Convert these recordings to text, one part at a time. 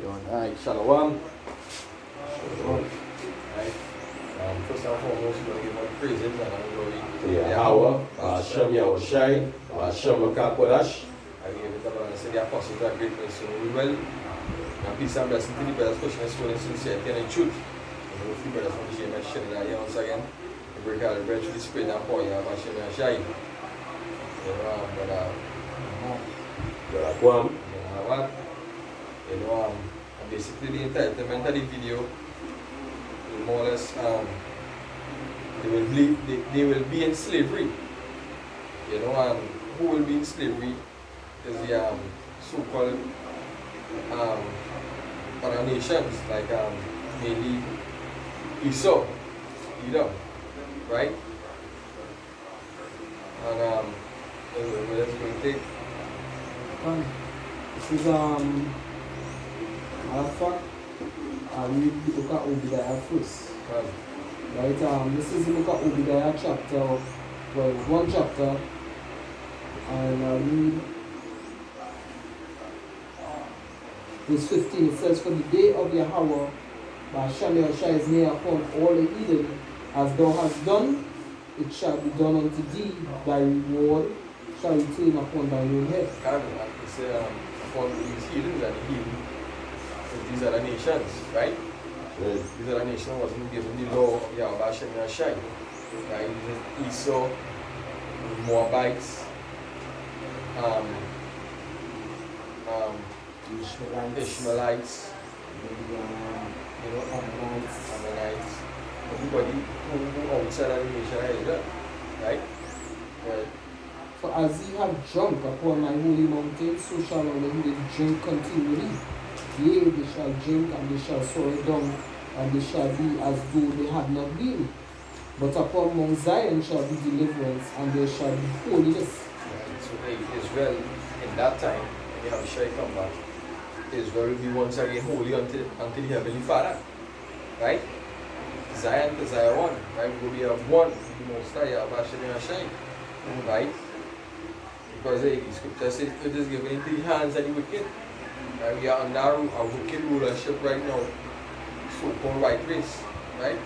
Alright, Shalom. Alright. First and foremost, we're going to give our praises and glory to Yahweh, Hashem Yahushai, Hashem Makakodash. I give it up and say the apostles are great men, so we will. And peace and blessing to the brothers, pushing us in sincerity and in truth. And we brothers from the GMS sharing that here once again. We break out the bread to the spirit and pour Yahweh Hashem Yahushai. Basically the entitlement of the video, more or less, they will be in slavery. Who will be in slavery is the so-called other nations, like mainly Esau, Edom, right? And that's going to take. This is Alpha. We look at Obadiah first. Right? This is look at Obadiah chapter, one chapter, and I read verse 15. It says, "For the day of Yahweh, Hashem Yahushai is near upon all the heathen, as thou hast done, it shall be done unto thee, thy reward shall return upon thy own head." Upon these heathens and the heathen, these are the nations, right? These are the nations wasn't given the law of Yahweh Hashem Yahushai. Right? Esau, Moabites, Ishmaelites, Ammonites, everybody who outside of the nation of Israel, right? For as ye have drunk upon my holy mountain, so shall all the heathen drink continually. Yea, they shall drink, and they shall swallow down, and they shall be as though they had not been. But upon Mount Zion shall be deliverance, and there shall be holiness. So Israel, in that time, when Yahushua come back, Israel will be once again holy until the Heavenly Father. Right? Zion to Zion, right? We will be of one, the Most High, Yahushua, right? Because the scripture says it is given into the hands of the wicked. Right? We are under a wicked rulership right now, so-called white race, right?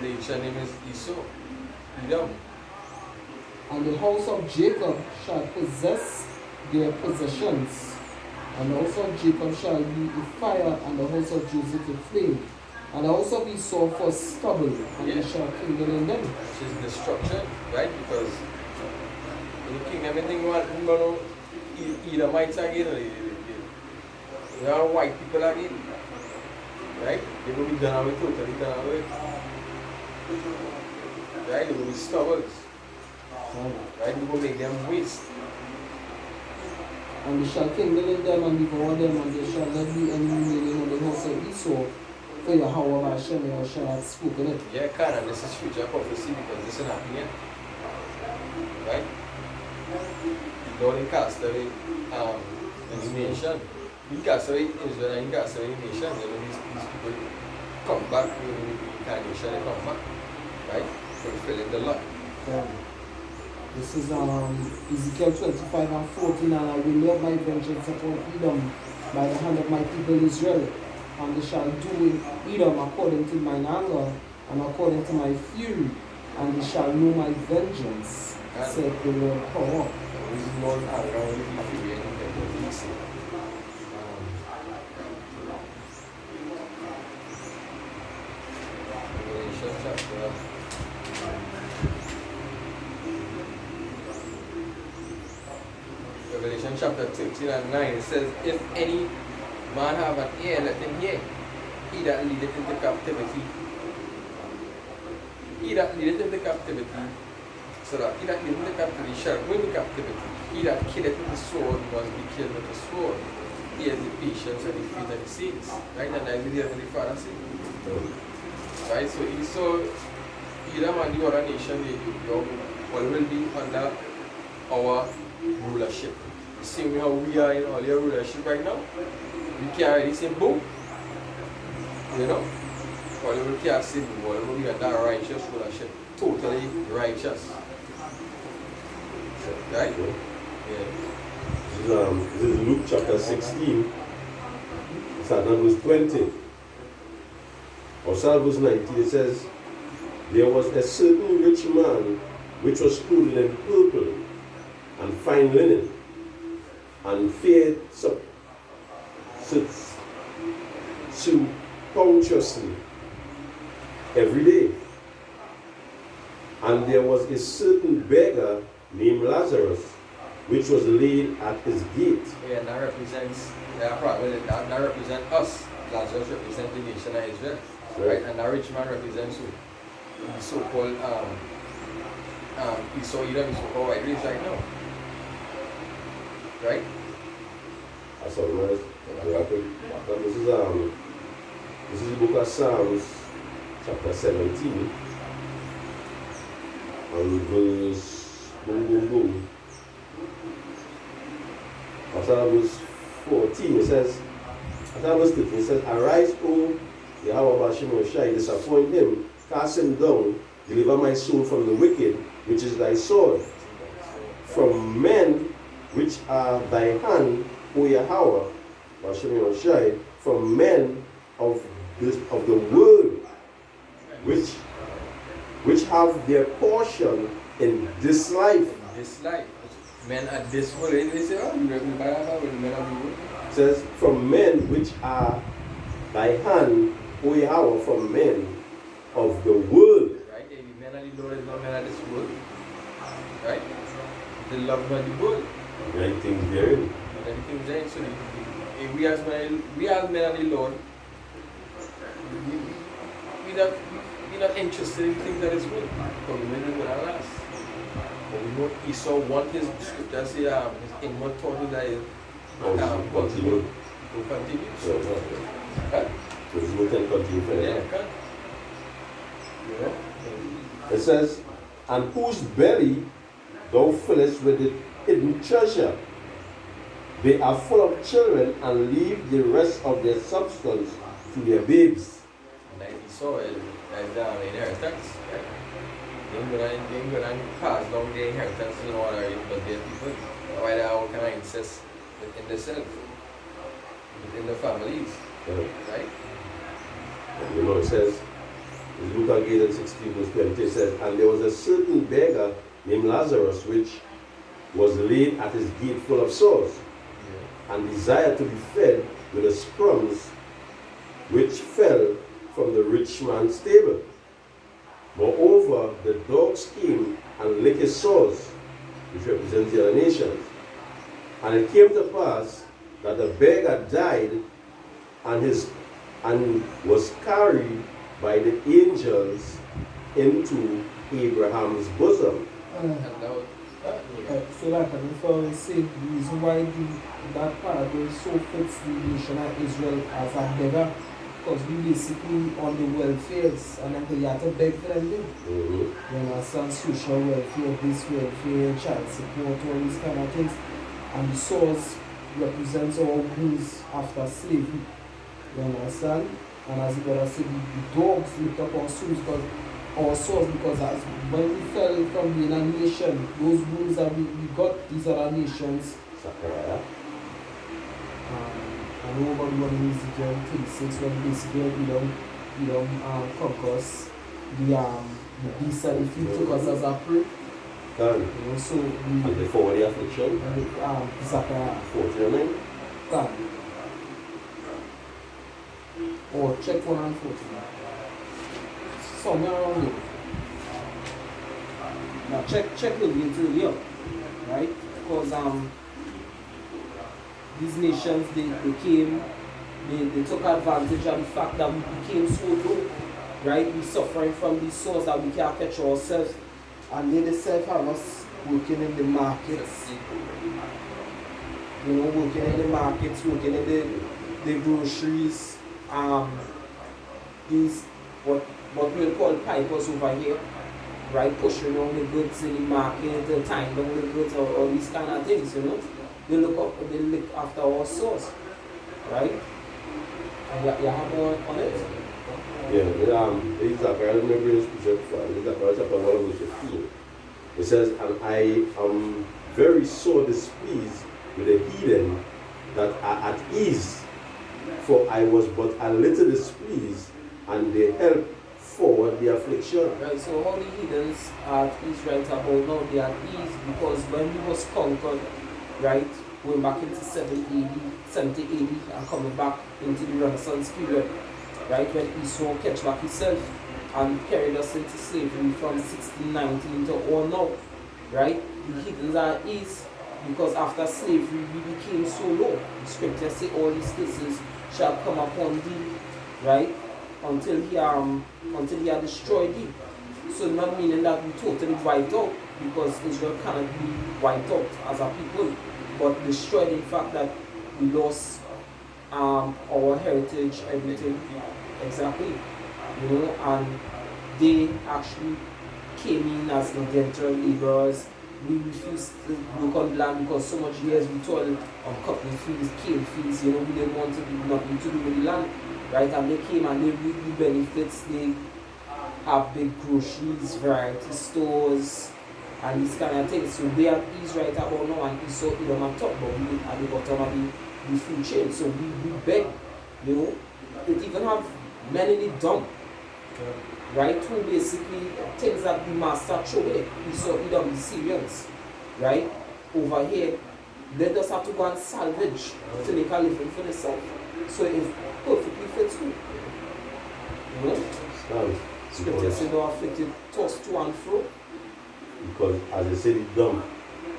The ancient name is Esau, Edom. And the house of Jacob shall possess their possessions, and the house of Jacob shall be a fire, and the house of Joseph a flame, and the house of Esau for stubble, and they shall kindle in them. Which is destruction, right? Because in the kingdom, everything you want to Edomites again, they are white people again, right? They will be done away, totally done away. Right? They will be stubbles. Right? We will make them waste. And they shall kindle in them and devour them, and there shall not be any remaining of the house of Esau, for Yahweh Hashem Yahushai hath spoken it. Yeah, and this is future prophecy because this is happening yet. Right? The Lord cast away his nation. He cast away Israel and he cast away the nation. These people come back, the incarnation, they come back. Right? Fulfilling the law. This is Ezekiel 25 and 14, "And I will lay my vengeance upon Edom by the hand of my people Israel, and they shall do in Edom according to mine anger and according to my fury, and they shall know my vengeance, said the Lord power." This is Lord anger only the fury and the easy. Revelation chapter 13 and 9, it says, "If any man have an ear, let him hear. He that leadeth into captivity, so that he that leadeth into captivity shall go into captivity. He that killeth with the sword must be killed with the sword. He has the patience and the faith of the saints." Right? And that's what the Heavenly Father said. Right? So Esau, Edom and the other nation, they all will be under our rulership. The same way how we are in all your rulership right now. We carry the same book. Whatever we can't say, whatever we are that righteous rulership. Totally righteous. Right? Yeah. This is Luke chapter 16. Start on verse 20. Or start verse 19. It says, there was a certain rich man which was clothed in purple and fine linen, and fared sumptuously every day. And there was a certain beggar named Lazarus, which was laid at his gate. Yeah, and that represents that represents us. Lazarus represents the nation of Israel. Right? And that rich man represents who? The so-called Esau, Edom, the so-called white race right now. Right? That's all right. This is the book of Psalms, chapter 17, and verse boom boom boom. After verse 14, it says, after verse 15, it says, arise, O Yahweh Bashim Oshai, disappoint him, cast him down, deliver my soul from the wicked, which is thy sword, from men which are thy hand, O Yahweh Bashim Oshai, from men of the world, which have their portion in this life. This life. Men at this world. It says, from men which are thy hand, O Yahweh, from men of the world. Right? The men of the Lord is not men of this world. Right? They love not the world. Many things therein. Many things therein. So we as men of the Lord, we're not interested in things that is good. But we know what our last. But we know Esau want his scripture say his inward thought is that continue. To continue. So we can continue further. Yeah, can. You know? It says, and whose belly thou fillest with the hidden treasure. They are full of children and leave the rest of their substance to their babes. And like Esau is inheritance, right? They ain't gonna pass down their inheritance to no other but their people. Why they all kind of incest within themselves, within the families, right? And you know, it says, in Luke 16 verse 20, it says, and there was a certain beggar named Lazarus, which was laid at his gate full of sores, and desired to be fed with the crumbs which fell from the rich man's table. Moreover, the dogs came and licked his sores, which represents the other nations. And it came to pass that the beggar died and was carried by the angels into Abraham's bosom. So like I before say, the reason why that parable so fits the nation of Israel as a beggar, because we basically on the welfares, and then you have to beg for them. You understand? Social welfare, this welfare, child support, all these kind of things. And the source represents our goods after slavery. You understand? And as the brother said, the dogs lift up our souls, because as when we fell from being a nation, those wounds that we got, these other nations. I know about the one in Ezekiel 36 when basically we don't conquer the beast that if you took us as a prey. Done. You know, so and before the affliction, Zachariah 49. done. Or check 1 and 14. Somewhere around here. Now check with me into here, right? Because these nations they came, they took advantage of the fact that we became so low, right? We suffering from these sores that we can't catch ourselves, and they themselves have us working in the markets. You know, working in the markets, working in the groceries, these what we'll call pipers over here, right? Pushing on the goods in the market, tying down the goods, or all these kind of things, you know. They look after our source, right? And you have more on it? Yeah, I remember this scripture from chapter 1 verse 15. It says, and I am very sore displeased with the heathen that are at ease, For I was but a little displeased, and they helped forward the affliction. Right, so all the heathens at Israel about now they are at ease because when he was conquered, right, going back into 70 AD and coming back into the Renaissance period, right, when Esau catch back himself and carried us into slavery from 1619 to all now, right, the heathens are at ease because after slavery we became so low. The scriptures say all these cases shall come upon thee, right, until he had destroyed thee. So not meaning that we totally wiped out, because Israel cannot be wiped out as a people, but destroyed in fact that we lost our heritage, everything, exactly, you know, and they actually came in as indentured laborers. We refused to work on land because so much years we toiled on cotton fields, cane fields, you know, we didn't want to do nothing to do with the land, right? And they came and they reap the benefits. They have big groceries, variety stores, and these kind of things. So they are ease right about now, and Esau Edom on top, but we at the bottom of the food chain. So we beg, you know, it even have men in the dump, right, who basically things that the master throw away. Esau Edom, the Syrians, right, over here, they just have to go and salvage to make a living for themselves. So it perfectly fits you. You know? Scripture says they are afflicted, tossed to and fro. Because as I said, it's dumb.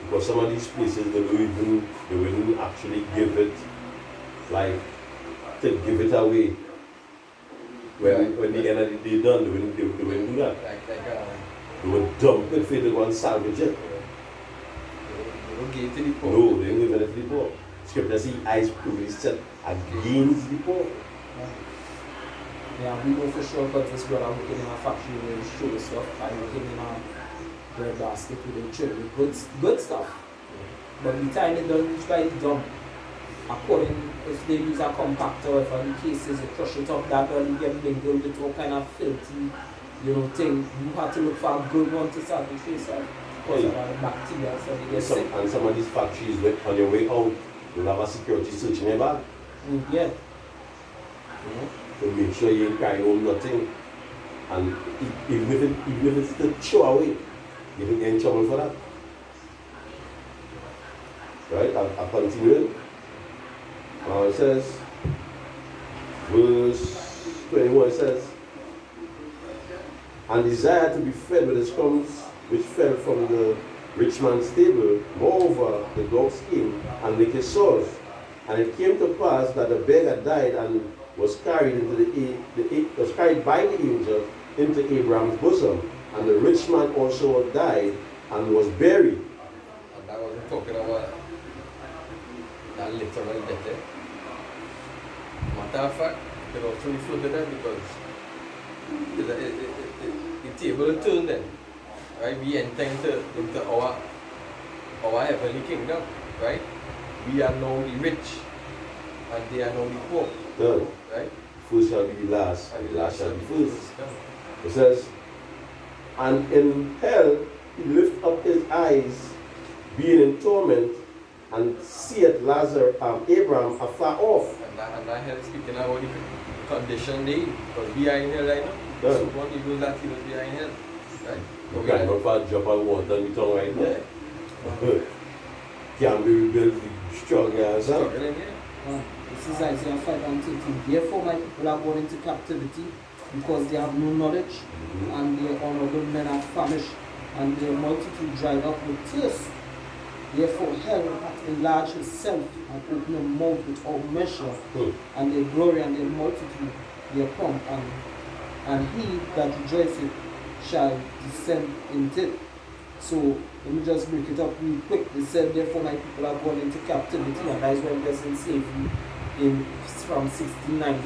Because some of these places they wouldn't actually give it, like, to give it away. When the end of the day done, they wouldn't do that. They would dump it for you to go and salvage it. They don't give it to the poor. No, they didn't give it to the poor. Scripture says eyes privilege set against the poor. Yeah, we know for sure because this brother working in a factory where he show stuff, and working in a bread basket with the children, good stuff. But the time they don't reach by the dump, according if they use a compactor, if in cases they crush it up, that will get mingled with all kind of filthy, you know, thing. You have to look for a good one to salvage yourself because of the bacteria, so they get sick. And some of these factories, on your way out, you'll have a security search in your bag. Yeah. To make sure you ain't carrying home nothing. And even if it's to throw away, you can get in trouble for that. Right? I'll continue. It says, verse 21 says, and desired to be fed with the crumbs which fell from the rich man's table. Moreover, the dogs came and licked his sores. And it came to pass that the beggar died and was carried was carried by the angel into Abraham's bosom. And the rich man also died and was buried. And that wasn't talking about that literal death there. Matter of fact, it could also refer to that because the table will turn then. Right? We enter into our heavenly kingdom. Right? We are now the rich and they are now the poor. No. Right? First shall be the last, and the last shall be first. Yeah. It says, and in hell he lift up his eyes, being in torment, and seeth Abraham afar off. And that hell speaking about the condition they, because we are in hell right now. Yeah. So one evil that he was behind hell. Right? You can't go for a drop of water in the tongue right now. Yeah. Can't be rebuilt strong as that. Struggling, yeah. This is Isaiah 5 and 13. Therefore my people are going into captivity because they have no knowledge, and their honorable men are famished, and their multitude dried up with thirst. Therefore hell hath enlarged itself and opened a mouth without measure, and their glory and their multitude, their pomp, and he that rejoiceth shall descend into it. So let me just break it up real quick. It said, therefore my people are going into captivity, and that is when there's in slavery from 1690